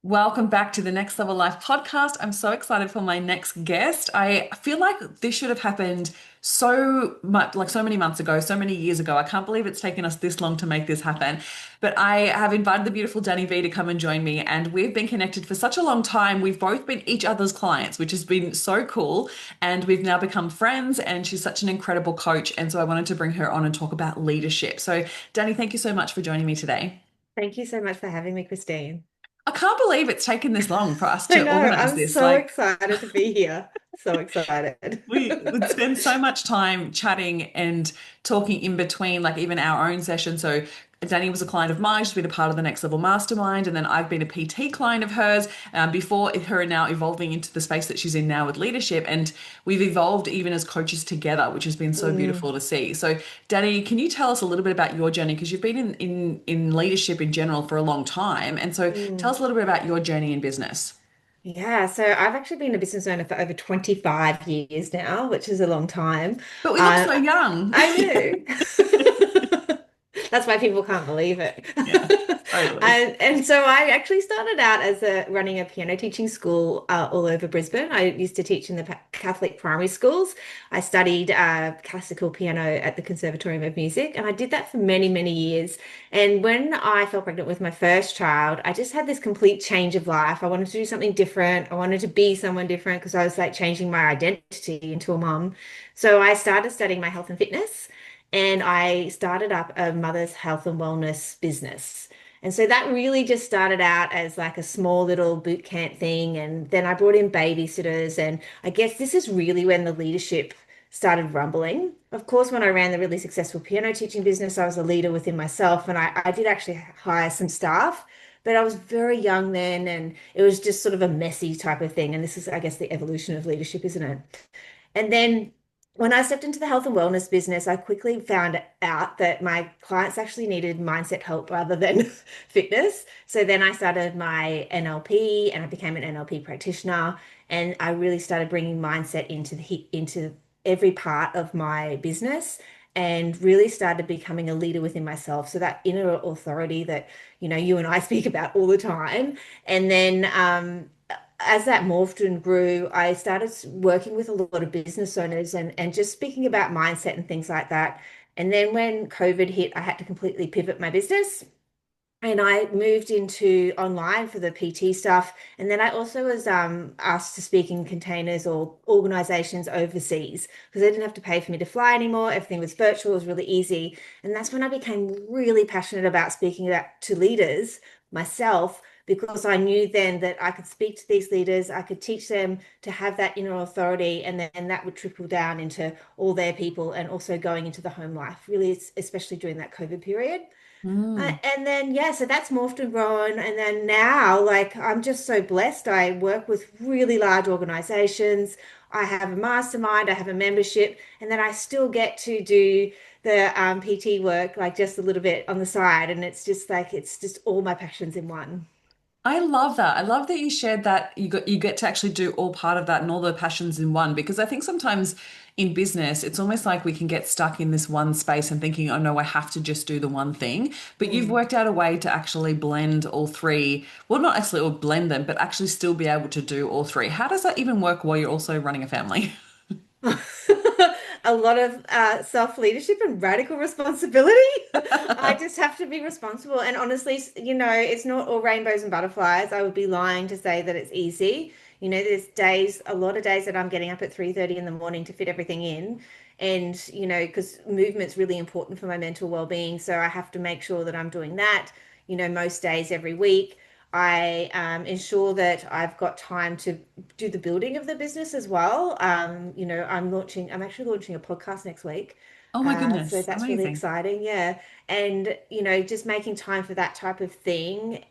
Welcome back to the Next Level Life podcast. I'm so excited for my next guest. I feel like this should have happened so much, like so many months ago, so many years ago. I can't believe it's taken us this long to make this happen. But I have invited the beautiful Danni Vee to come and join me, and we've been connected for such a long time. We've both been each other's clients, which has been so cool. And we've now become friends, and she's such an incredible coach. And so I wanted to bring her on and talk about leadership. So, Danni, thank you so much for joining me today. Thank you so much for having me, Christine. I can't believe it's taken this long for us I to know, organize I'm this. so Like, excited to be here. So excited. we would spend so much time chatting and talking in between, like even our own sessions. So Danny was a client of mine. She's been a part of the Next Level Mastermind, and then I've been a PT client of hers. Before her now evolving into the space that she's in now with leadership, and we've evolved even as coaches together, which has been so Mm, beautiful to see. So, Danny, can you tell us a little bit about your journey? Because you've been in leadership in general for a long time, and so tell mm. us a little bit about your journey in business. Yeah, so I've actually been a business owner for over 25 years now, which is a long time. But we look Um, so young. I knew. That's why people can't believe it. Yeah, totally. And so I actually started out as running a piano teaching school all over Brisbane. I used to teach in the Catholic primary schools. I studied classical piano at the Conservatorium of Music, and I did that for many, many years. And when I fell pregnant with my first child, I just had this complete change of life. I wanted to do something different. I wanted to be someone different because I was like changing my identity into a mum. So I started studying my health and fitness, and I started up a mother's health and wellness business. And so that really just started out as like a small little boot camp thing. And then I brought in babysitters. And I guess this is really when the leadership started rumbling. Of course, when I ran the really successful piano teaching business, I was a leader within myself. And I did actually hire some staff, but I was very young then. And it was just sort of a messy type of thing. And this is, I guess, the evolution of leadership, isn't it? And then when I stepped into the health and wellness business, I quickly found out that my clients actually needed mindset help rather than fitness. So then I started my NLP and I became an NLP practitioner. And I really started bringing mindset into every part of my business and really started becoming a leader within myself. So that inner authority that, you and I speak about all the time. And then as that morphed and grew, I started working with a lot of business owners and just speaking about mindset and things like that. And then when COVID hit, I had to completely pivot my business. And I moved into online for the PT stuff. And then I also was asked to speak in containers or organizations overseas because they didn't have to pay for me to fly anymore. Everything was virtual, it was really easy. And that's when I became really passionate about speaking about to leaders myself because I knew then that I could speak to these leaders, I could teach them to have that inner authority, and then that would trickle down into all their people and also going into the home life, really, especially during that COVID period. Mm. And then, yeah, so that's morphed and grown. And then now, like, I'm just so blessed. I work with really large organizations. I have a mastermind, I have a membership, and then I still get to do the PT work, like just a little bit on the side. And it's just like, it's just all my passions in one. I love that. I love that you shared that you get to actually do all part of that and all the passions in one because I think sometimes in business it's almost like we can get stuck in this one space and thinking, oh no, I have to just do the one thing. But you've Mm. worked out a way to actually blend all three. Well, not actually or blend them, but actually still be able to do all three. How does that even work while you're also running a family? A lot of self-leadership and radical responsibility. I just have to be responsible. And honestly, it's not all rainbows and butterflies. I would be lying to say that it's easy. There's days, a lot of days that I'm getting up at 3:30 in the morning to fit everything in. And, because movement's really important for my mental well-being. So I have to make sure that I'm doing that, most days every week. I ensure that I've got time to do the building of the business as well. I'm actually launching a podcast next week. Oh my So goodness, that's really amazing. exciting. Yeah. And, just making time for that type of thing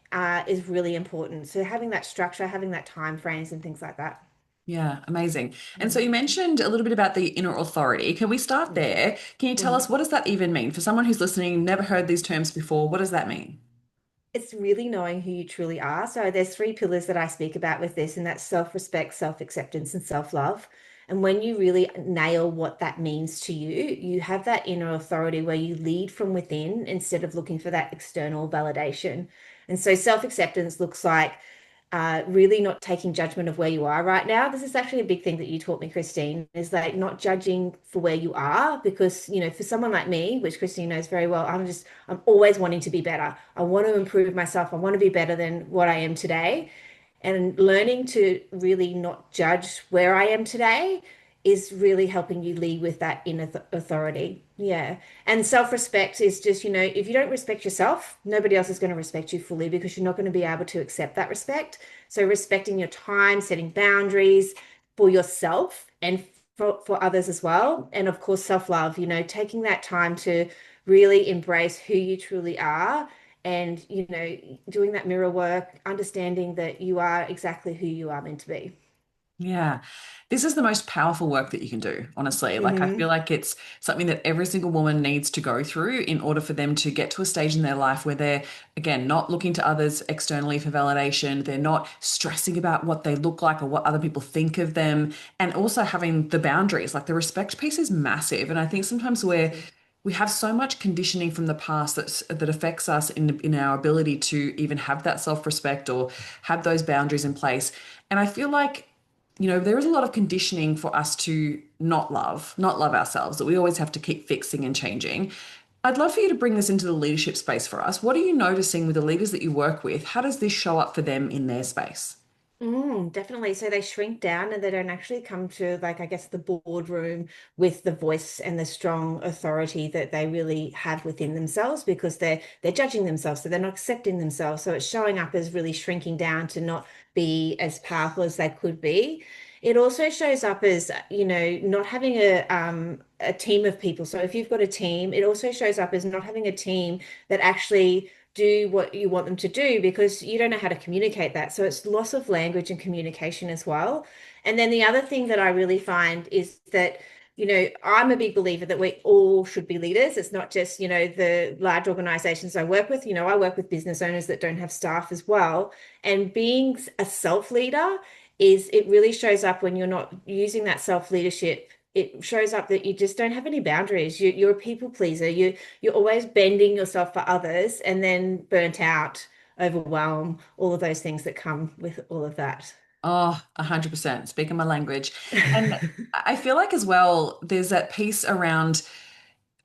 is really important. So having that structure, having that time frames and things like that. Yeah, amazing. And so Mm. you mentioned a little bit about the inner authority. Can we start Mm. there? Can you tell Mhm. us what does that even mean? For someone who's listening, never heard these terms before, what does that mean? It's really knowing who you truly are. So there's three pillars that I speak about with this, and that's self-respect, self-acceptance, and self-love. And when you really nail what that means to you, you have that inner authority where you lead from within instead of looking for that external validation. And so self-acceptance looks like really not taking judgment of where you are right now. This is actually a big thing that you taught me, Christine, is like not judging for where you are, because, for someone like me, which Christine knows very well, I'm always wanting to be better. I want to improve myself. I want to be better than what I am today. And learning to really not judge where I am today is really helping you lead with that inner authority. Yeah. And self-respect is just, if you don't respect yourself, nobody else is going to respect you fully, because you're not going to be able to accept that respect. So respecting your time, setting boundaries for yourself and for others as well. And of course, self-love, taking that time to really embrace who you truly are, and doing that mirror work, understanding that you are exactly who you are meant to be. Yeah. This is the most powerful work that you can do, honestly. Like, I feel Hmm. like it's something that every single woman needs to go through in order for them to get to a stage in their life where they're, again, not looking to others externally for validation. They're not stressing about what they look like or what other people think of them. And also having the boundaries. Like, the respect piece is massive. And I think sometimes Massive. we have so much conditioning from the past that affects us in our ability to even have that self-respect or have those boundaries in place. And I feel like, there is a lot of conditioning for us to not love ourselves, that we always have to keep fixing and changing. I'd love for you to bring this into the leadership space for us. What are you noticing with the leaders that you work with? How does this show up for them in their space? Definitely. So they shrink down and they don't actually come to, like, I guess, the boardroom with the voice and the strong authority that they really have within themselves, because they're judging themselves, so they're not accepting themselves. So it's showing up as really shrinking down to not be as powerful as they could be. It also shows up as, not having a team of people. So if you've got a team, it also shows up as not having a team that actually do what you want them to do, because you don't know how to communicate that. So it's loss of language and communication as well. And then the other thing that I really find is that, I'm a big believer that we all should be leaders. It's not just, the large organizations I work with. I work with business owners that don't have staff as well. And being a self leader it really shows up when you're not using that self leadership. It shows up that you just don't have any boundaries. You're a people pleaser. You're always bending yourself for others, and then burnt out, overwhelm, all of those things that come with all of that. Oh, 100%. Speaking my language. And I feel like as well, there's that piece around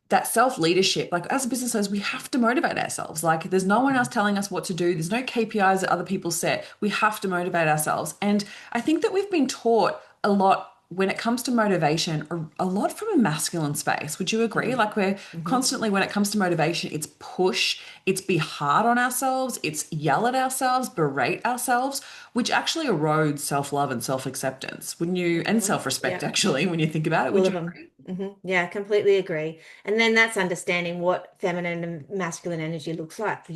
that self leadership. Like, as business owners, we have to motivate ourselves. Like, there's no one else telling us what to do. There's no KPIs that other people set. We have to motivate ourselves. And I think that we've been taught a lot when it comes to motivation, a lot from a masculine space. Would you agree? Mm. Like, we're Hmm. constantly, when it comes to motivation, it's push, it's be hard on ourselves, it's yell at ourselves, berate ourselves, which actually erodes self-love and self-acceptance. Wouldn't you? And Hmm. self-respect, Yeah. actually, when you think about it. All Would of you them. agree? Yeah, completely agree. And then that's understanding what feminine and masculine energy looks like.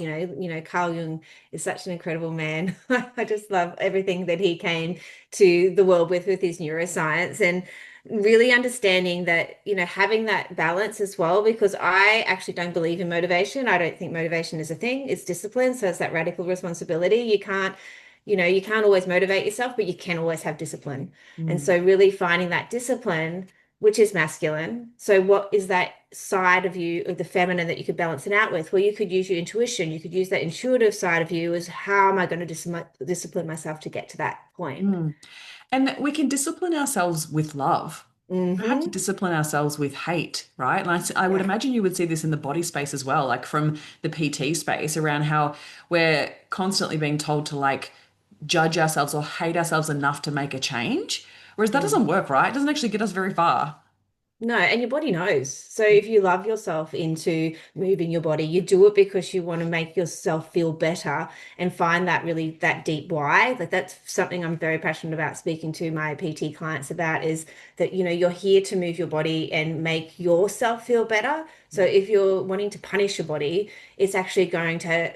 Carl Jung is such an incredible man. I just love everything that he came to the world with his neuroscience, and really understanding that, having that balance as well, because I actually don't believe in motivation. I don't think motivation is a thing. It's discipline. So it's that radical responsibility. You can't always motivate yourself, but you can always have discipline. And Mm. so really finding that discipline, which is masculine. So what is that side of you, of the feminine, that you could balance it out with? Well, you could use your intuition. You could use that intuitive side of you as, how am I going to discipline myself to get to that point? Mm. And we can discipline ourselves with love. We don't have to Hmm. discipline ourselves with hate, right? And I would Yeah. imagine you would see this in the body space as well, like from the PT space, around how we're constantly being told to like judge ourselves or hate ourselves enough to make a change. Whereas that Mm. doesn't work, right? It doesn't actually get us very far. No, and your body knows. So if you love yourself into moving your body, you do it because you want to make yourself feel better, and find that deep why. That's something I'm very passionate about speaking to my PT clients about, is that, you're here to move your body and make yourself feel better. So if you're wanting to punish your body, it's actually going to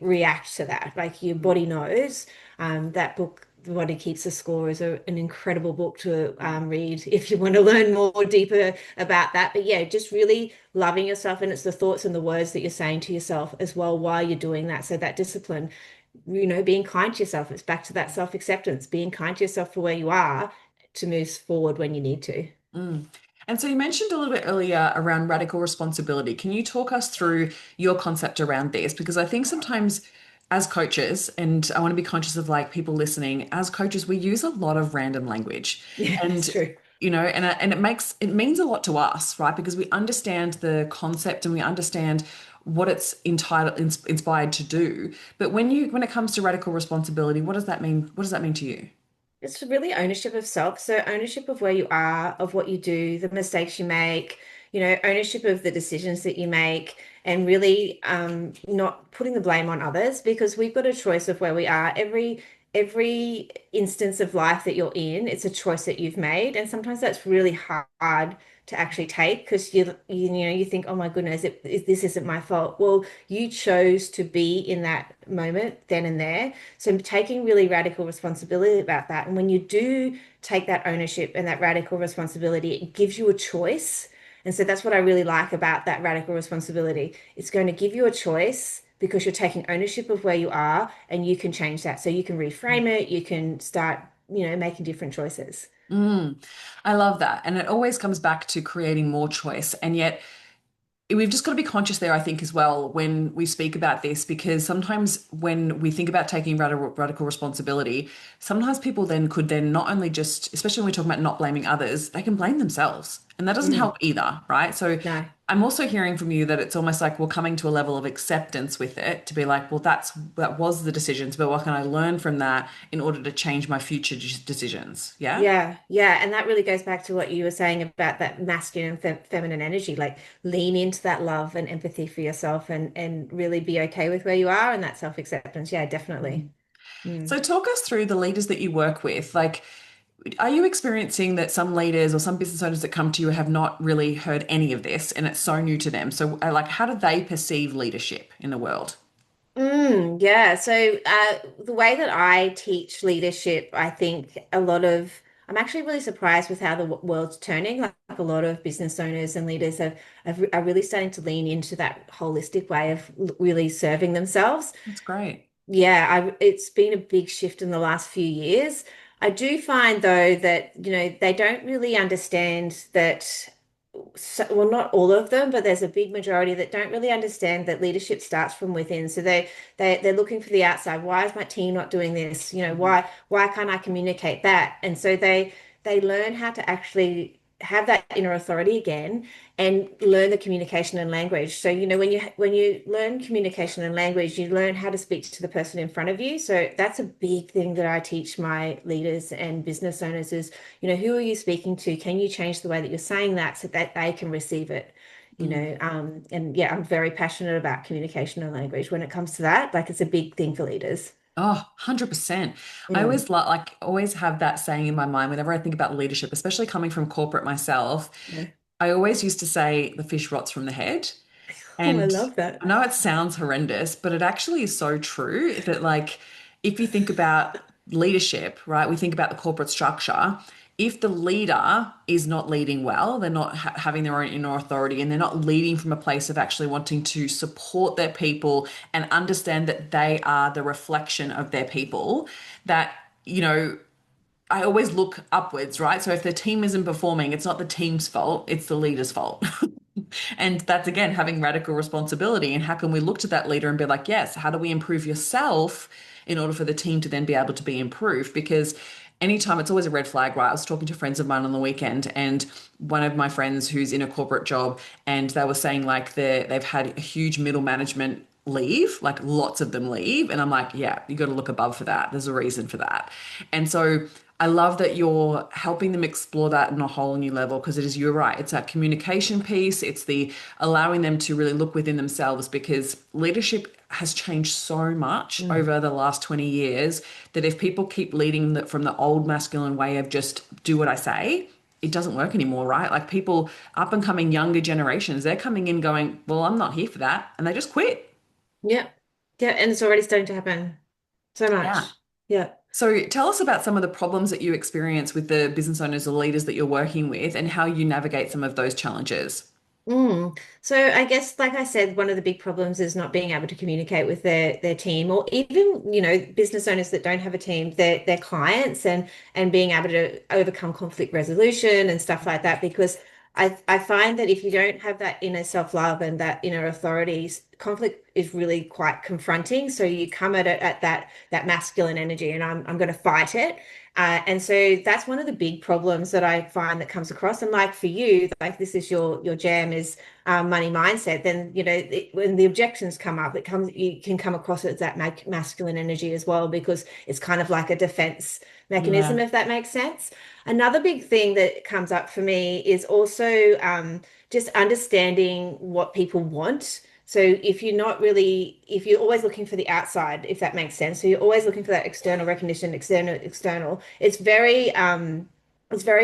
react to that. Like, your body knows. That book, The Body Keeps the Score, is an incredible book to read if you want to learn more deeper about that. But yeah, just really loving yourself, and it's the thoughts and the words that you're saying to yourself as well while you're doing that. So that discipline, being kind to yourself. It's back to that self-acceptance, being kind to yourself for where you are, to move forward when you need to. Mm. And so you mentioned a little bit earlier around radical responsibility. Can you talk us through your concept around this? Because I think sometimes as coaches, and I want to be conscious of like people listening, as coaches, we use a lot of random language. Yeah, that's And true. and it means a lot to us, right? Because we understand the concept and we understand what it's inspired to do. But when it comes to radical responsibility, what does that mean? What does that mean to you? It's really ownership of self. So ownership of where you are, of what you do, the mistakes you make, ownership of the decisions that you make, and really not putting the blame on others because we've got a choice of where we are. Every instance of life that you're in, it's a choice that you've made. And sometimes that's really hard to actually take because you think, oh my goodness, this isn't my fault. Well, you chose to be in that moment then and there. So taking really radical responsibility about that. And when you do take that ownership and that radical responsibility, it gives you a choice. And so that's what I really like about that radical responsibility. It's going to give you a choice because you're taking ownership of where you are and you can change that. So you can reframe it, you can start, making different choices. Mm, I love that. And it always comes back to creating more choice. And yet, we've just got to be conscious there, I think, as well, when we speak about this, because sometimes when we think about taking radical responsibility, sometimes people then not only just, especially when we're talking about not blaming others, they can blame themselves. And that doesn't Mm, help either, right? So no. I'm also hearing from you that it's almost like we're coming to a level of acceptance with it to be like, well, that was the decisions, but what can I learn from that in order to change my future decisions? Yeah. Yeah, yeah, and that really goes back to what you were saying about that masculine and feminine energy. Like lean into that love and empathy for yourself, and really be okay with where you are and that self-acceptance. Yeah, definitely. So Mm. talk us through the leaders that you work with. Like, are you experiencing that some leaders or some business owners that come to you have not really heard any of this and it's so new to them? So, like, how do they perceive leadership in the world? Yeah. So the way that I teach leadership, I think I'm actually really surprised with how the world's turning. Like a lot of business owners and leaders are really starting to lean into that holistic way of really serving themselves. That's great. Yeah, it's been a big shift in the last few years. I do find though that, they don't really understand that, so, well, not all of them, but there's a big majority that don't really understand that leadership starts from within. So they're looking for the outside. Why is my team not doing this? Mhm. Why can't I communicate that? And so they learn how to actually have that inner authority again and learn the communication and language. So, when you learn communication and language, you learn how to speak to the person in front of you. So that's a big thing that I teach my leaders and business owners is, who are you speaking to? Can you change the way that you're saying that so that they can receive it? Mm. And yeah, I'm very passionate about communication and language when it comes to that. Like it's a big thing for leaders. Oh, 100%. I Mm, always always have that saying in my mind whenever I think about leadership, especially coming from corporate myself. yeah. I always used to say the fish rots from the head. Oh, I And love that. I know it sounds horrendous, but it actually is so true that, like, if you think about leadership, right, we think about the corporate structure. If the leader is not leading well, they're not having their own inner authority and they're not leading from a place of actually wanting to support their people and understand that they are the reflection of their people, that, you know, I always look upwards, right? So if the team isn't performing, it's not the team's fault, it's the leader's fault. And that's again having radical responsibility. And how can we look to that leader and be like, yes, how do we improve yourself in order for the team to then be able to be improved? Because anytime it's always a red flag, right? I was talking to friends of mine on the weekend, and one of my friends who's in a corporate job, and they were saying like they've had a huge middle management leave, like lots of them leave. And I'm like, yeah, you got to look above for that. There's a reason for that. And so I love that you're helping them explore that on a whole new level because it is, you're right. It's that communication piece. It's the allowing them to really look within themselves because leadership has changed so much Mm. over the last 20 years that if people keep leading from the old masculine way of just do what I say, it doesn't work anymore, right? Like people up and coming younger generations, they're coming in going, well, I'm not here for that. And they just quit. Yeah. Yeah. And it's already starting to happen so Yeah. much. Yeah. So tell us about some of the problems that you experience with the business owners or leaders that you're working with and how you navigate some of those challenges. So I guess, like I said, one of the big problems is not being able to communicate with their team, or even, business owners that don't have a team, their clients, and being able to overcome conflict resolution and stuff like that. Because I find that if you don't have that inner self-love and that inner authority, conflict is really quite confronting. So you come at it at that masculine energy, and I'm going to fight it. And so that's one of the big problems that I find that comes across. And like for you, like this is your jam is money mindset. Then when the objections come up, you can come across it as that masculine energy as well, because it's kind of like a defense mechanism, Yeah. if that makes sense. Another big thing that comes up for me is also just understanding what people want. So if you're always looking for the outside, if that makes sense. So you're always looking for that external recognition, external. It's very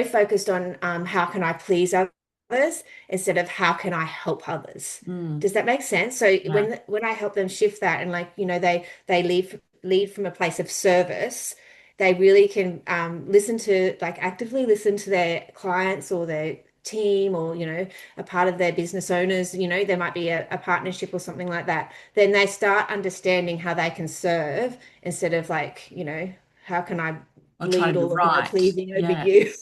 focused on how can I please others instead of how can I help others. Mm. Does that make sense? So Yeah. when I help them shift that, and like, they lead from a place of service, they really can actively listen to their clients or their team, or a part of their business owners. There might be a partnership or something like that. Then they start understanding how they can serve instead of like, how can I Or trying bleed to be all of my right. pleasing over Yeah. you?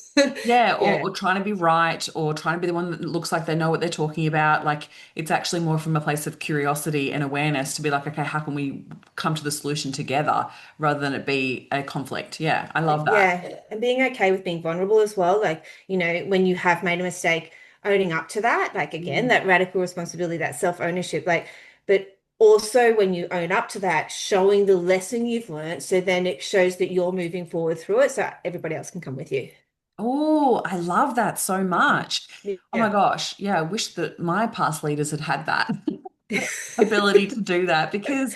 Yeah, Yeah. or trying to be right, or trying to be the one that looks like they know what they're talking about. Like it's actually more from a place of curiosity and awareness to be like, okay, how can we come to the solution together rather than it be a conflict? Yeah, I love that. Yeah, and being okay with being vulnerable as well. Like, when you have made a mistake, owning up to that, like again, Mm. that radical responsibility, that self-ownership, but also when you own up to that, showing the lesson you've learned, so then it shows that you're moving forward through it, so everybody else can come with you. Oh, I love that so Mhm. much. Oh my Yeah. gosh. Yeah, I wish that my past leaders had had that ability to do that because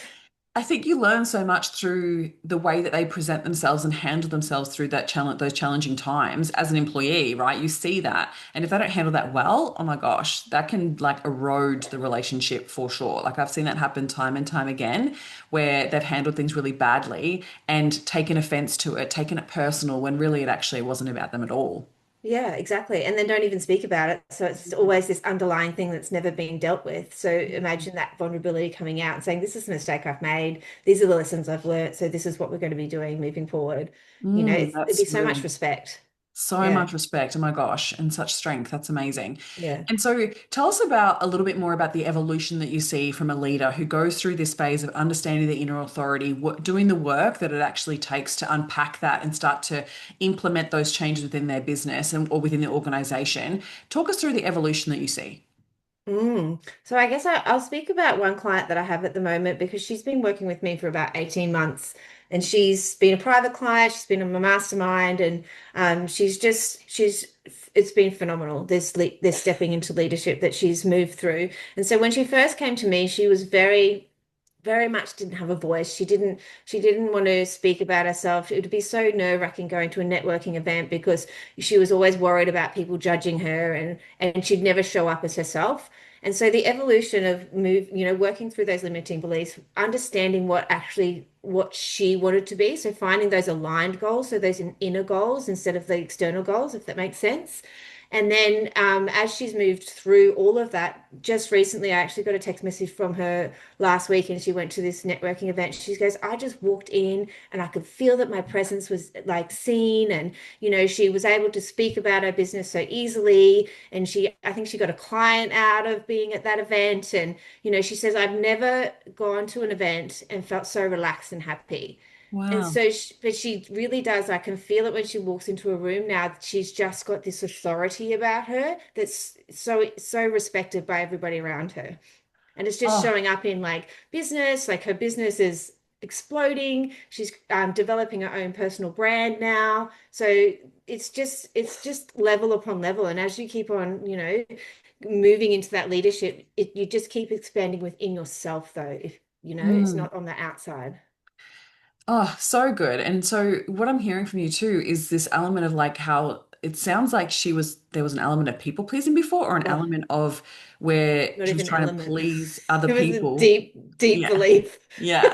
I think you learn so much through the way that they present themselves and handle themselves through that challenge, those challenging times as an employee, right? You see that. And if they don't handle that well, oh my gosh, that can like erode the relationship for sure. Like I've seen that happen time and time again, where they've handled things really badly and taken offense to it, taken it personal when really it actually wasn't about them at all. Yeah, exactly. And then don't even speak about it. So it's always this underlying thing that's never been dealt with. So imagine that vulnerability coming out and saying, this is a mistake I've made. These are the lessons I've learned. So this is what we're going to be doing moving forward. It'd be That's so much really respect. so Yeah. much respect. Oh my gosh, and such strength. That's amazing. Yeah. And so tell us about a little bit more about the evolution that you see from a leader who goes through this phase of understanding the inner authority, doing the work that it actually takes to unpack that and start to implement those changes within their business and or within the organization. Talk us through the evolution that you see. So I guess I'll speak about one client that I have at the moment, because she's been working with me for about 18 months, and she's been a private client, she's been in my mastermind, and it's been phenomenal, this stepping into leadership that she's moved through. And so when she first came to me, she was very much didn't have a voice. She didn't want to speak about herself. It would be so nerve-wracking going to a networking event, because she was always worried about people judging her, and she'd never show up as herself. And so the evolution of working through those limiting beliefs, understanding what she wanted to be. So finding those aligned goals, so those inner goals instead of the external goals, if that makes sense. And then as she's moved through all of that, just recently, I actually got a text message from her last week, and she went to this networking event. She goes, I just walked in and I could feel that my presence was like seen. And, she was able to speak about her business so easily. And I think she got a client out of being at that event. And, she says, I've never gone to an event and felt so relaxed and happy. And Wow. so, but she really does. I can feel it when she walks into a room now. She's just got this authority about her that's so respected by everybody around her. And it's just Oh, showing up in like business, like her business is exploding. She's developing her own personal brand now. So it's just level upon level. And as you keep on, moving into that leadership, you just keep expanding within yourself, though. If it's mm. not on the outside. Oh, so good. And so what I'm hearing from you too is this element of like how it sounds like there was an element of people pleasing before or an Oh, element of where not she was even trying to element. please other It was a people. deep, deep Yeah. belief. Yeah.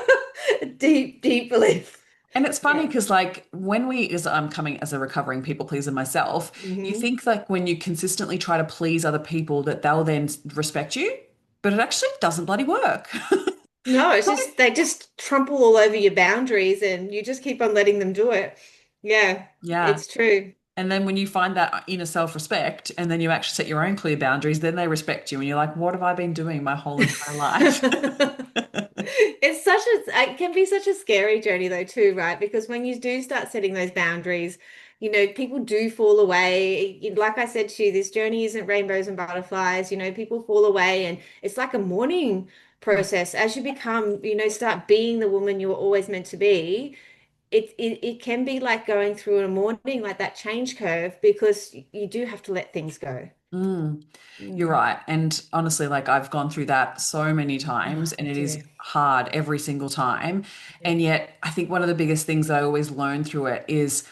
Deep, deep belief. And it's funny Yeah. because like when as I'm coming as a recovering people pleaser myself, you Hmm. think like when you consistently try to please other people that they'll then respect you, but it actually doesn't bloody work. No, it's just they just trample all over your boundaries, and you just keep on letting them do it. Yeah, Yeah. it's true. And then when you find that inner self-respect and then you actually set your own clear boundaries, then they respect you and you're like, what have I been doing my whole entire life? It's such a, it can be such a scary journey though too, right? Because when you do start setting those boundaries, people do fall away. Like I said to you, this journey isn't rainbows and butterflies. People fall away and it's like a mourning process. As you become, start being the woman you were always meant to be, it can be like going through a mourning, like that change curve, because you do have to let things go. Mm, you're Mm. right. And honestly, like I've gone through that so many Oh, times and me it is too. hard every single time. Yeah. And yet, I think one of the biggest things that I always learn through it is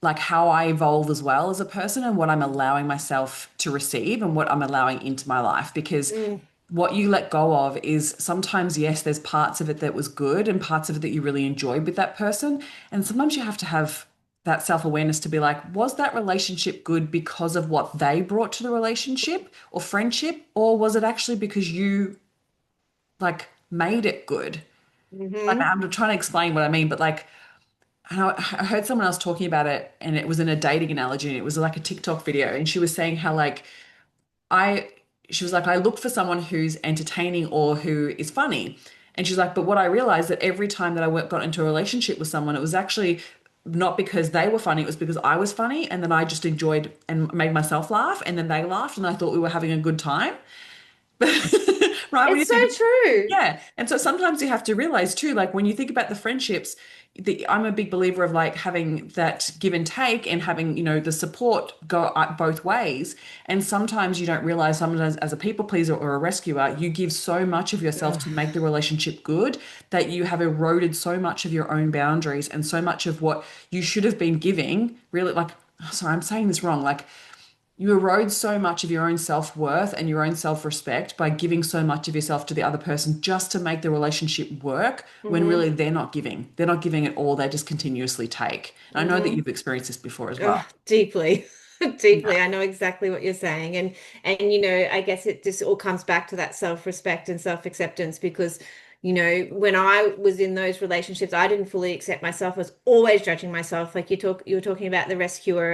like how I evolve as well as a person and what I'm allowing myself to receive and what I'm allowing into my life. Because Mm. what you let go of is sometimes, yes, there's parts of it that was good and parts of it that you really enjoyed with that person. And sometimes you have to have that self-awareness to be like, was that relationship good because of what they brought to the relationship or friendship? Or was it actually because you like made it good? Like Hmm. I'm trying to explain what I mean, but like I heard someone else talking about it and it was in a dating analogy and it was like a TikTok video and she was saying how like I she was like I look for someone who's entertaining or who is funny. And she's like, but what I realized that every time that got into a relationship with someone, it was actually not because they were funny, it was because I was funny and then I just enjoyed and made myself laugh and then they laughed and I thought we were having a good time. Right? When you It's so think, true. yeah. And so sometimes you have to realize too, like when you think about the friendships, I'm a big believer of like having that give and take and having, the support go both ways. And sometimes you don't realize, sometimes as a people pleaser or a rescuer, you give so much of yourself to Ugh. make the relationship good that you have eroded so much of your own boundaries and so much of what you should have been giving, really like, sorry, I'm saying this wrong. Like you erode so much of your own self-worth and your own self-respect by giving so much of yourself to the other person just to make the relationship work when really Hmm. they're not giving. They're not giving it all, they just continuously take. And I know that Hmm. you've experienced this before as well. Oh, deeply. Deeply. Yeah. I know exactly what you're saying. And I guess it just all comes back to that self-respect and self-acceptance because, when I was in those relationships, I didn't fully accept myself. I was always judging myself. Like you were talking about the rescuer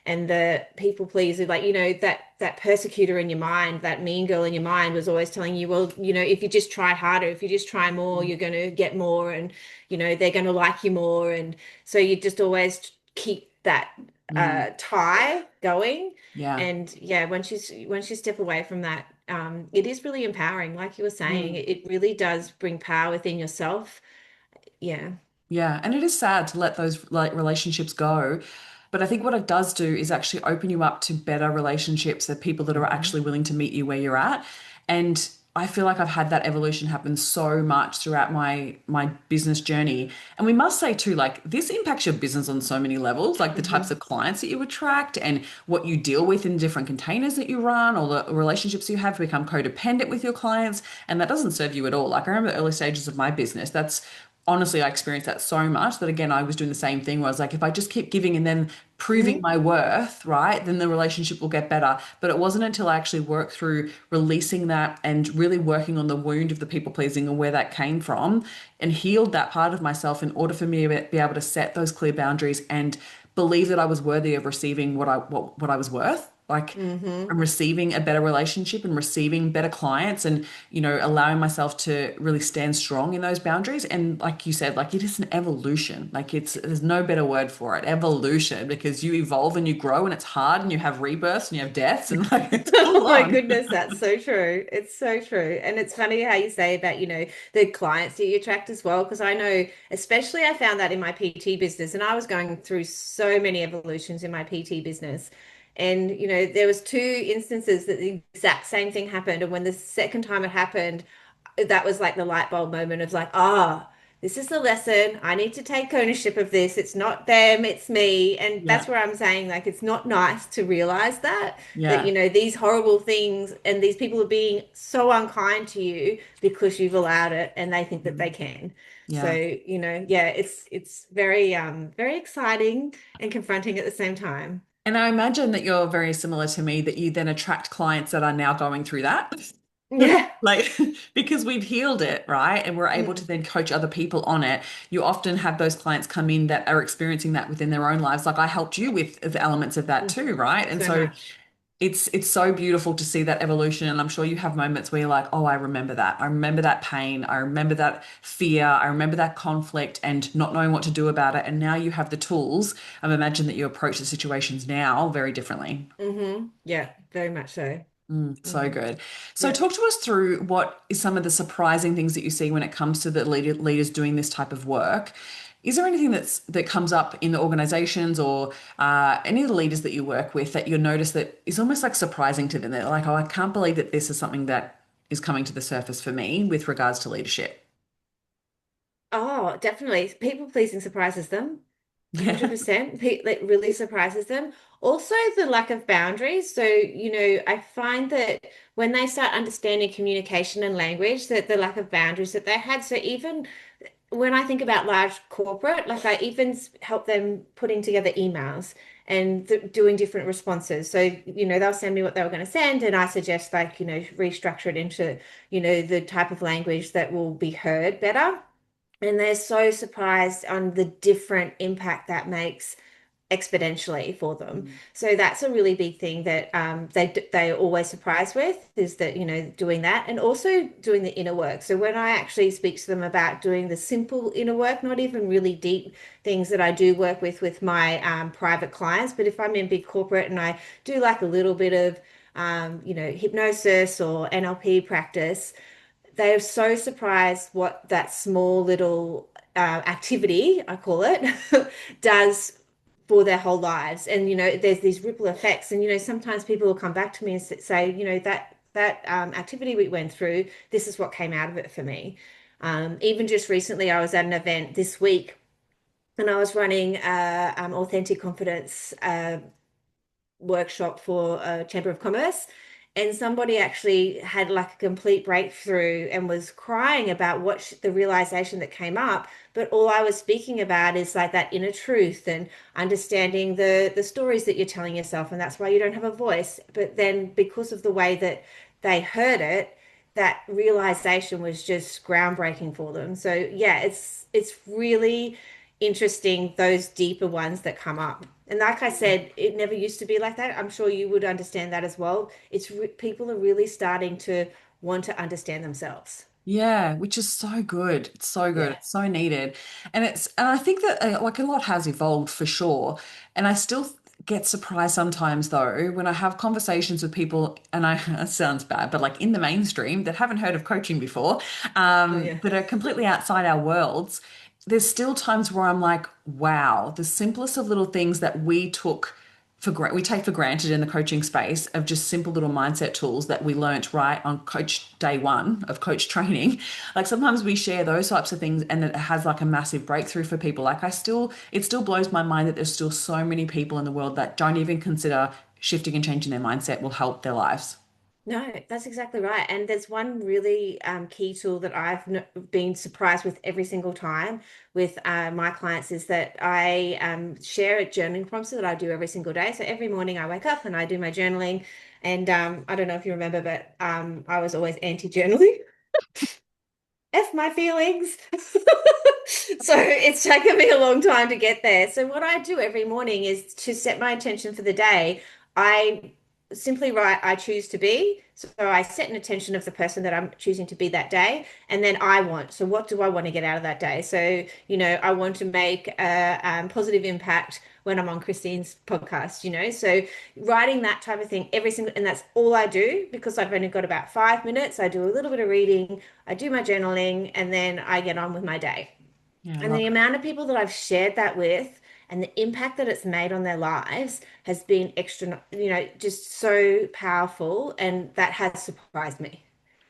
and the people pleaser, like, that persecutor in your mind, that mean girl in your mind was always telling you, well, if you just try harder, if you just try more, you're going to get more and, they're going to like you more. And so you just always keep that Mm, tie going. yeah. And yeah, once you step away from that, it is really empowering. Like you were saying, Mm. it really does bring power within yourself. Yeah. Yeah, and it is sad to let those like relationships go. But I think what it does do is actually open you up to better relationships, the people that are Hmm. actually willing to meet you where you're at. And I feel like I've had that evolution happen so much throughout my business journey. And we must say too, like this impacts your business on so many levels, like the types Hmm. of clients that you attract and what you deal with in different containers that you run or the relationships you have become codependent with your clients. And that doesn't serve you at all. Like I remember the early stages of my business, that's honestly, I experienced that so much that again, I was doing the same thing where I was like, if I just keep giving and then proving Hmm. my worth, right, then the relationship will get better. But it wasn't until I actually worked through releasing that and really working on the wound of the people pleasing and where that came from and healed that part of myself in order for me to be able to set those clear boundaries and believe that I was worthy of receiving what I was worth. Like Hmm. I'm receiving a better relationship and receiving better clients and, allowing myself to really stand strong in those boundaries. And like you said, like it is an evolution. Like there's no better word for it, evolution, because you evolve and you grow and it's hard and you have rebirths and you have deaths and like it's Oh full my on. goodness, that's so true. It's so true. And it's funny how you say about, the clients that you attract as well, because I know, especially I found that in my PT business, and I was going through so many evolutions in my PT business. And, there was two instances that the exact same thing happened. And when the second time it happened, that was like the light bulb moment of like, this is the lesson. I need to take ownership of this. It's not them, it's me. And that's Yeah. where I'm saying, like, it's not nice to realize that, Yeah. these horrible things and these people are being so unkind to you because you've allowed it and they think that they Mm. can. So, Yeah. yeah, it's very, very exciting and confronting at the same time. And I imagine that you're very similar to me, that you then attract clients that are now going through that. Yeah. Like, because we've healed it, right? And we're able to Mm. then coach other people on it. You often have those clients come in that are experiencing that within their own lives. Like I helped you with the elements of that too, Mhm. right? And So so much. it's so beautiful to see that evolution. And I'm sure you have moments where you're like, oh, I remember that. I remember that pain. I remember that fear. I remember that conflict and not knowing what to do about it. And now you have the tools. I imagine that you approach the situations now very differently. Yeah, very much so. So hmm good. So, Yeah. talk to us through what is some of the surprising things that you see when it comes to the leaders doing this type of work. Is there anything that comes up in the organizations or any of the leaders that you work with that you notice that is almost like surprising to them? They're like, oh, I can't believe that this is something that is coming to the surface for me with regards to leadership. Oh, definitely. People pleasing surprises them. Yeah. 100%. It really surprises them. Also, the lack of boundaries. So, I find that when they start understanding communication and language, that the lack of boundaries that they had. So, even when I think about large corporate, like I even help them putting together emails and doing different responses. So, they'll send me what they were going to send, and I suggest, like, restructure it into, the type of language that will be heard better. And they're so surprised on the different impact that makes exponentially for them. So that's a really big thing that they are always surprised with is that doing that and also doing the inner work. So when I actually speak to them about doing the simple inner work, not even really deep things that I do work with my private clients, but if I'm in big corporate and I do like a little bit of hypnosis or NLP practice, they are so surprised what that small little activity, I call it, does for their whole lives. And, there's these ripple effects. And, sometimes people will come back to me and say, that activity we went through, this is what came out of it for me. Even just recently, I was at an event this week and I was running authentic confidence workshop for a Chamber of Commerce. And somebody actually had like a complete breakthrough and was crying about what the realization that came up. But all I was speaking about is like that inner truth and understanding the stories that you're telling yourself, and that's why you don't have a voice. But then because of the way that they heard it, that realization was just groundbreaking for them. So yeah, it's really interesting those deeper ones that come up. And like I said, it never used to be like that. I'm sure you would understand that as well. People are really starting to want to understand themselves. Yeah, which is so good. It's so good. Yeah. It's so needed. And I think that like a lot has evolved for sure. And I still get surprised sometimes though when I have conversations with people and I it sounds bad, but like in the mainstream that haven't heard of coaching before, Oh yeah. that are completely outside our worlds. There's still times where I'm like, wow, the simplest of little things that we take for granted in the coaching space of just simple little mindset tools that we learnt right on coach day one of coach training. Like sometimes we share those types of things and it has like a massive breakthrough for people. It still blows my mind that there's still so many people in the world that don't even consider shifting and changing their mindset will help their lives. No, that's exactly right. And there's one really key tool that I've been surprised with every single time with my clients is that I share journaling prompts that I do every single day. So every morning I wake up and I do my journaling. And I don't know if you remember, but I was always anti-journaling. F my feelings. So it's taken me a long time to get there. So what I do every morning is to set my intention for the day. I simply write, I choose to be. So I set an intention of the person that I'm choosing to be that day. And then I want. So what do I want to get out of that day? So, I want to make a positive impact when I'm on Christine's podcast, So writing that type of thing every single, and that's all I do because I've only got about 5 minutes. I do a little bit of reading, I do my journaling, and then I get on with my day. Yeah, I And love the amount of people that I've shared that with and the impact that it's made on their lives has been extra, just so powerful. And that has surprised me.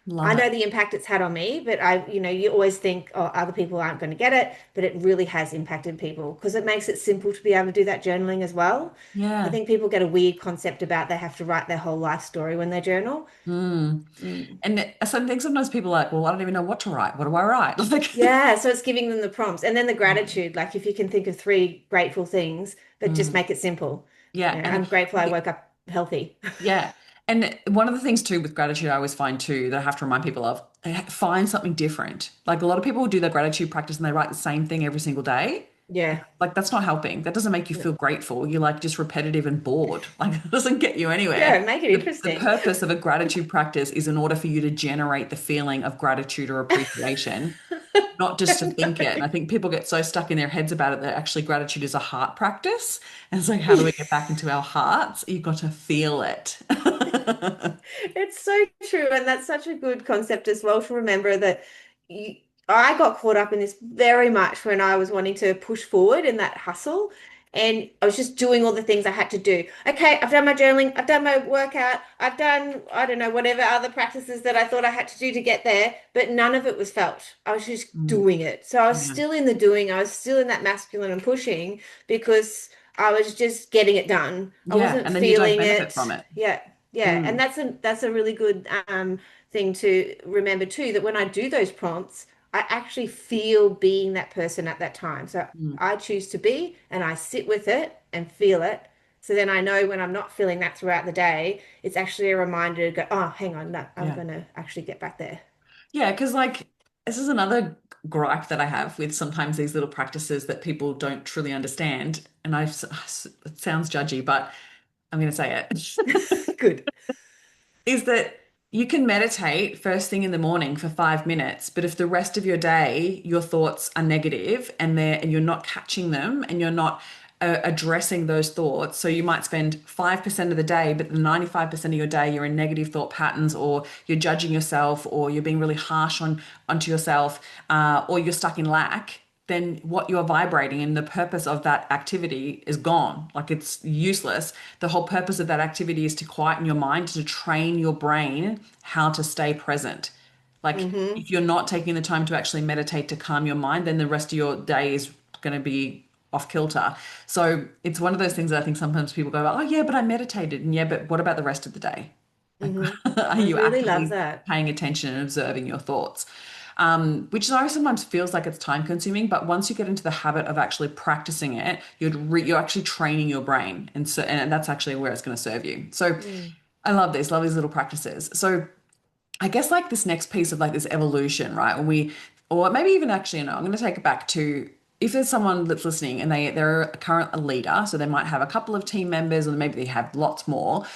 it. I Love it. know the impact it's had on me, but you always think, oh, other people aren't going to get it, but it really has impacted people because it makes it simple to be able to do that journaling as well. I Yeah. think people get a weird concept about they have to write their whole life story when they journal. Mm. Mm. And sometimes people are like, well, I don't even know what to write. What do I write? Like, Yeah, so it's giving them the prompts and then the gratitude. Like if you can think of three grateful things, but just mm. make it simple. Yeah. And I'm grateful I woke up healthy. yeah. And one of the things too with gratitude, I always find too that I have to remind people of, find something different. Like a lot of people will do their gratitude practice and they write the same thing every single day. Yeah. Like that's not helping. That doesn't make you feel grateful. You're like just repetitive and bored. Like it doesn't get you anywhere. Yeah, make it The interesting. purpose of a gratitude practice is in order for you to generate the feeling of gratitude or appreciation, not just to I think it. And I know. think people get so stuck in their heads about it that actually gratitude is a heart practice. And it's like, how do we get back into our hearts? You've got to feel it. It's so true, and that's such a good concept as well to remember that you, I got caught up in this very much when I was wanting to push forward in that hustle, and I was just doing all the things I had to do. Okay, I've done my journaling, I've done my workout, I've done, I don't know, whatever other practices that I thought I had to do to get there, but none of it was felt. I was just Mm, doing it. So I was yeah. still in the doing, I was still in that masculine and pushing because I was just getting it done. I Yeah. wasn't And then you don't feeling benefit from it. it. Yeah. Yeah, and Mm, that's a really good thing to remember too, that when I do those prompts, I actually feel being that person at that time. So mm, I choose to be and I sit with it and feel it. So then I know when I'm not feeling that throughout the day, it's actually a reminder to go, oh, hang on, no, I'm yeah. gonna actually get back there. Yeah. Because, like, this is another gripe that I have with sometimes these little practices that people don't truly understand. And it sounds judgy, but I'm going to say it. Good. Is that you can meditate first thing in the morning for 5 minutes, but if the rest of your day your thoughts are negative and you're not catching them and you're not addressing those thoughts, so you might spend 5% of the day, but the 95% of your day you're in negative thought patterns, or you're judging yourself, or you're being really harsh onto yourself, or you're stuck in lack, then what you're vibrating and the purpose of that activity is gone. Like it's useless. The whole purpose of that activity is to quieten your mind, to train your brain how to stay present. Like Mm-hmm. if you're not taking the time to actually meditate to calm your mind, then the rest of your day is going to be off kilter. So it's one of those things that I think sometimes people go, oh, yeah, but I meditated. And yeah, but what about the rest of the day? Like, are I you really love actively that. paying attention and observing your thoughts? Which I sometimes feels like it's time consuming, but once you get into the habit of actually practicing it, you're actually training your brain, and that's actually where it's going to serve you. So Mm. I love these little practices. So I guess like this next piece of like this evolution, right? Or maybe even actually, I'm going to take it back to if there's someone that's listening and they're a current leader, so they might have a couple of team members, or maybe they have lots more.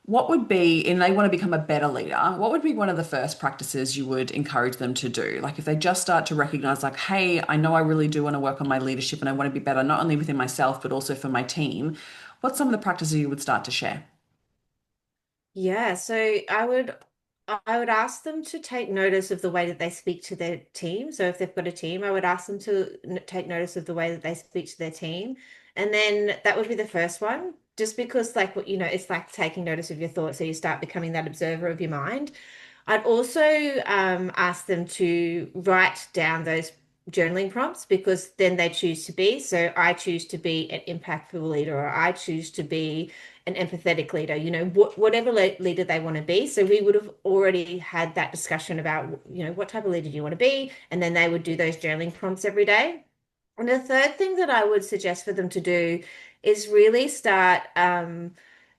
What would be, and they want to become a better leader, what would be one of the first practices you would encourage them to do? Like if they just start to recognize, like, hey, I know I really do want to work on my leadership and I want to be better, not only within myself, but also for my team. What's some of the practices you would start to share? Yeah, so I would ask them to take notice of the way that they speak to their team. So if they've got a team, I would ask them to take notice of the way that they speak to their team. And then that would be the first one, just because like what it's like taking notice of your thoughts. So you start becoming that observer of your mind. I'd also ask them to write down those journaling prompts because then they choose to be. So I choose to be an impactful leader, or I choose to be an empathetic leader, whatever leader they want to be. So we would have already had that discussion about, what type of leader do you want to be? And then they would do those journaling prompts every day. And the third thing that I would suggest for them to do is really start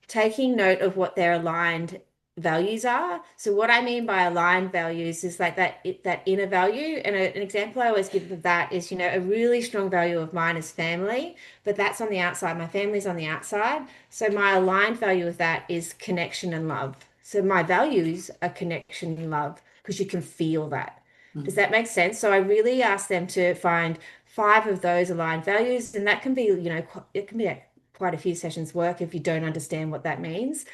taking note of what their aligned values are. So what I mean by aligned values is like that inner value. And an example I always give of that is, a really strong value of mine is family, but that's on the outside. My family's on the outside. So my aligned value of that is connection and love. So my values are connection and love because you can feel that. Does Mm, that make sense? So I really ask them to find five of those aligned values, and that can be, it can be quite a few sessions work if you don't understand what that means.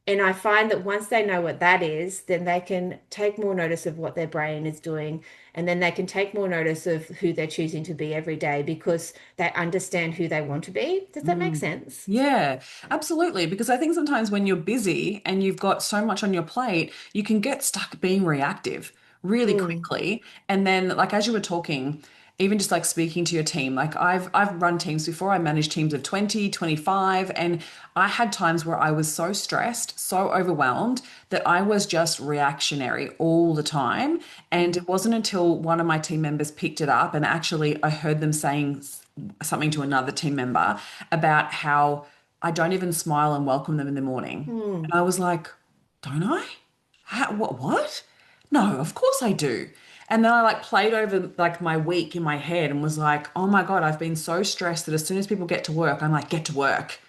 And I find that once they know what that is, then they can take more notice of what their brain is doing, and then they can take more notice of who they're choosing to be every day because they understand who they want to be. Does that make mm. sense? Yeah, absolutely. Because I think sometimes when you're busy and you've got so much on your plate, you can get stuck being reactive really Mm, quickly. And then, like as you were talking, even just like speaking to your team, like I've run teams before. I managed teams of 20, 25, and I had times where I was so stressed, so overwhelmed that I was just reactionary all the time. And mm, it wasn't until one of my team members picked it up and actually I heard them saying something to another team member about how I don't even smile and welcome them in the morning. mm, And I was like, don't I? What? No, of course I do. And then I like played over like my week in my head and was like, oh my God, I've been so stressed that as soon as people get to work, I'm like, get to work.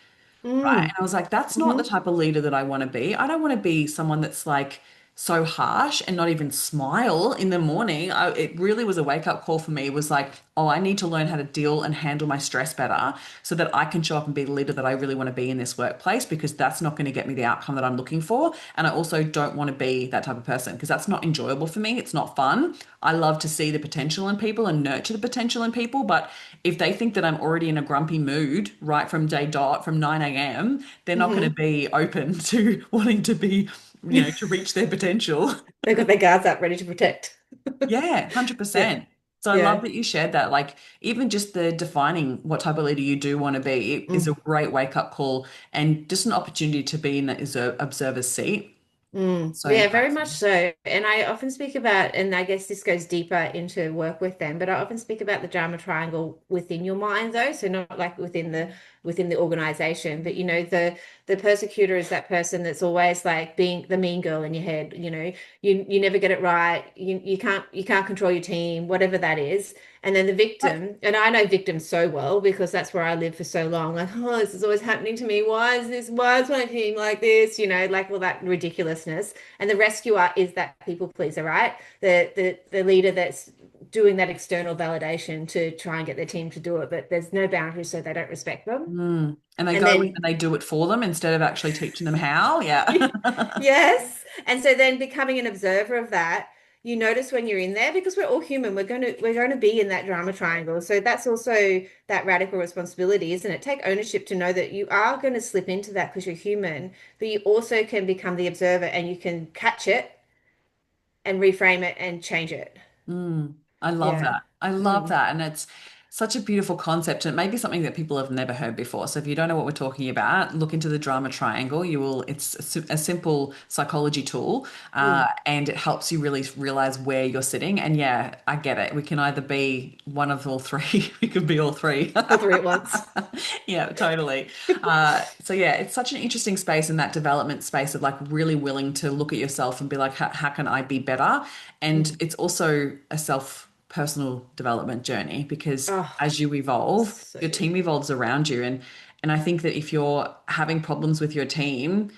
Right. And Mm. I was like, that's not the Hmm. type of leader that I want to be. I don't want to be someone that's like so harsh and not even smile in the morning. It really was a wake up call for me. It was like, oh, I need to learn how to deal and handle my stress better so that I can show up and be the leader that I really want to be in this workplace because that's not going to get me the outcome that I'm looking for. And I also don't want to be that type of person because that's not enjoyable for me. It's not fun. I love to see the potential in people and nurture the potential in people. But if they think that I'm already in a grumpy mood right from day dot, from 9 a.m., they're not going to Hmm. be open to wanting to be, to reach their potential. They've got their guards up, ready to protect. Yeah, Yeah. 100%. So I love Yeah. that you shared that. Like, even just the defining what type of leader you do want to be is a Mm. great wake up call and just an opportunity to be in that observer's seat. Mm, So yeah, very much empowering. so. And I often speak about, and I guess this goes deeper into work with them, but I often speak about the drama triangle within your mind though. So not like within the organization, but the persecutor is that person that's always like being the mean girl in your head, you never get it right, you can't control your team, whatever that is. And then the victim, and I know victims so well because that's where I lived for so long. Like, oh, this is always happening to me. Why is my team like this? Like all that ridiculousness. And the rescuer is that people pleaser, right? The leader that's doing that external validation to try and get their team to do it, but there's no boundaries, so they don't respect them. And they And go in then and they do it for them instead of actually teaching them how. Yeah. yes. And so then becoming an observer of that, you notice when you're in there because we're all human. We're going to be in that drama triangle. So that's also that radical responsibility, isn't it? Take ownership to know that you are going to slip into that because you're human, but you also can become the observer and you can catch it and reframe it and change it. I love Yeah. that. I love Mm. that. And it's such a beautiful concept. And it may be something that people have never heard before. So if you don't know what we're talking about, look into the drama triangle. It's a simple psychology tool, Mm. and it helps you really realize where you're sitting. And yeah, I get it. We can either be one of all three, we could be all three. All three at once. Yeah, totally. So yeah, it's such an interesting space in that development space of like really willing to look at yourself and be like, how can I be better? And Mm. it's also a self personal development journey because Oh, as you evolve, so your good. team evolves around you. And I think that if you're having problems with your team,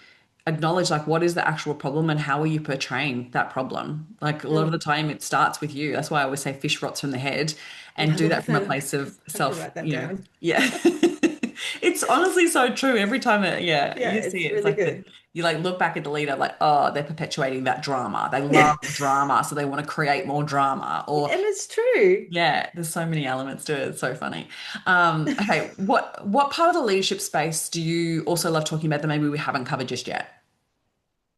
acknowledge like what is the actual problem and how are you portraying that problem. Like a lot of Mm. the time it starts with you. That's why I always say fish rots from the head Oh, and I do that love from a that. place of I have to self, write that down. yeah. It's honestly so true. Every time yeah, Yeah, you see it's it, it's really like that good. you like look back at the leader like, oh, they're perpetuating that drama. They love drama, so they want to create more drama. Or And it's true. yeah, there's so many elements to it. It's so funny. Okay, what part of the leadership space do you also love talking about that maybe we haven't covered just yet?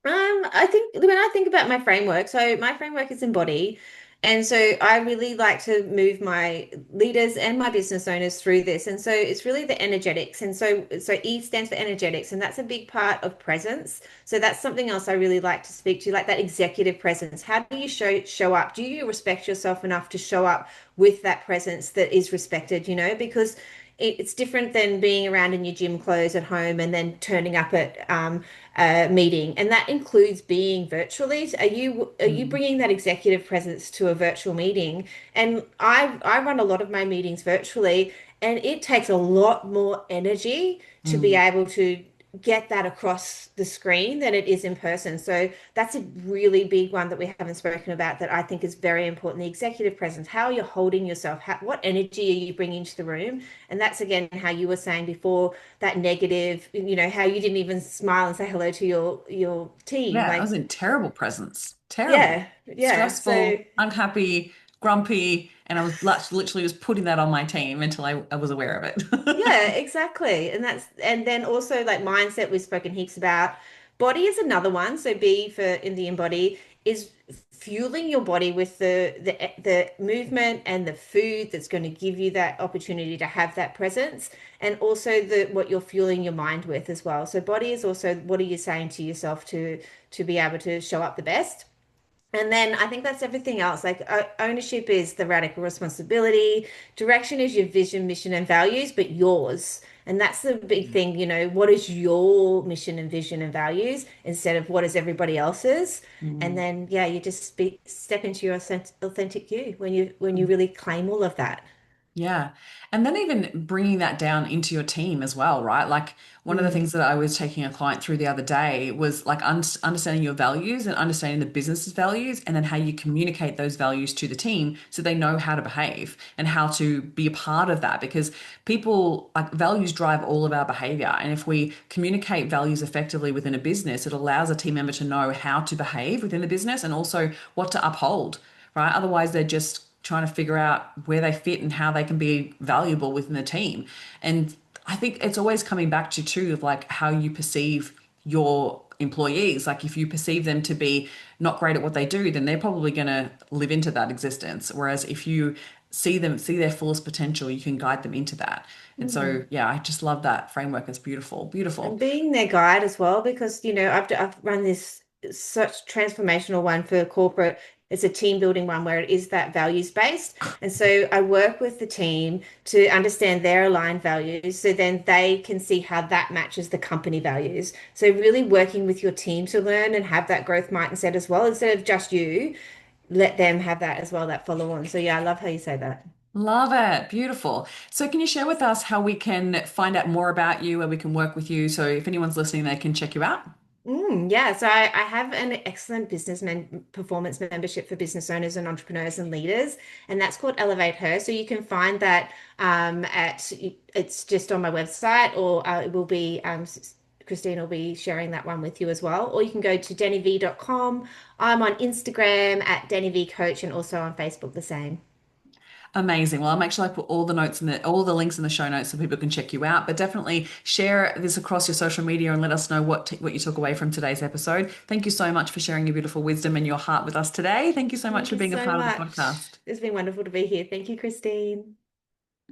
I think when I think about my framework, so my framework is embody. And so I really like to move my leaders and my business owners through this. And so it's really the energetics. And so E stands for energetics, and that's a big part of presence. So that's something else I really like to speak to, like that executive presence. How do you show up? Do you respect yourself enough to show up with that presence that is respected, because it's different than being around in your gym clothes at home and then turning up at a meeting, and that includes being virtually. Are you Mm, bringing that executive presence to a virtual meeting? And I run a lot of my meetings virtually, and it takes a lot more energy to be mm. able to get that across the screen than it is in person. So that's a really big one that we haven't spoken about that I think is very important. The executive presence, how you're holding yourself, what energy are you bringing into the room? And that's again how you were saying before, that negative, how you didn't even smile and say hello to your team. Yeah, I Like, was in terrible presence. Terrible. yeah, yeah. So Stressful, unhappy, grumpy, and I was literally just putting that on my team until I was aware of it. yeah, exactly. And then also like mindset we've spoken heaps about. Body is another one. So B for in the embody is fueling your body with the movement and the food that's going to give you that opportunity to have that presence, and also the what you're fueling your mind with as well. So body is also what are you saying to yourself to be able to show up the best. And then I think that's everything else. Like ownership is the radical responsibility. Direction is your vision, mission, and values, but yours. And that's the big thing, what is your mission and vision and values instead of what is everybody else's? And Mm. then, yeah, you just step into your authentic you when you really claim all of that. Yeah. And then even bringing that down into your team as well, right? Like one of the Mm, things that I was taking a client through the other day was like understanding your values and understanding the business's values and then how you communicate those values to the team so they know how to behave and how to be a part of that because people like values drive all of our behavior. And if we communicate values effectively within a business, it allows a team member to know how to behave within the business and also what to uphold, right? Otherwise, they're just trying to figure out where they fit and how they can be valuable within the team. And I think it's always coming back to too of like how you perceive your employees. Like if you perceive them to be not great at what they do, then they're probably going to live into that existence. Whereas if you see their fullest potential, you can guide them into that. And so, mm. yeah, I just love that framework. It's beautiful, beautiful. And being their guide as well, because I've run this such transformational one for corporate. It's a team building one where it is that values based. And so I work with the team to understand their aligned values so then they can see how that matches the company values. So really working with your team to learn and have that growth mindset as well, instead of just you, let them have that as well, that follow on. So yeah, I love how you say that. Love it. Beautiful. So, can you share with us how we can find out more about you, where we can work with you? So, if anyone's listening, they can check you out. Yeah, so I have an excellent performance membership for business owners and entrepreneurs and leaders, and that's called Elevate Her. So you can find that it's just on my website, or it will be Christine will be sharing that one with you as well. Or you can go to dannivee.com. I'm on Instagram at Danni Vee Coach and also on Facebook the same. Amazing. Well, I'll make sure I put all the notes in all the links in the show notes so people can check you out. But definitely share this across your social media and let us know what you took away from today's episode. Thank you so much for sharing your beautiful wisdom and your heart with us today. Thank you so much Thank for you being a so part of the much. podcast. It's been wonderful to be here. Thank you, Christine.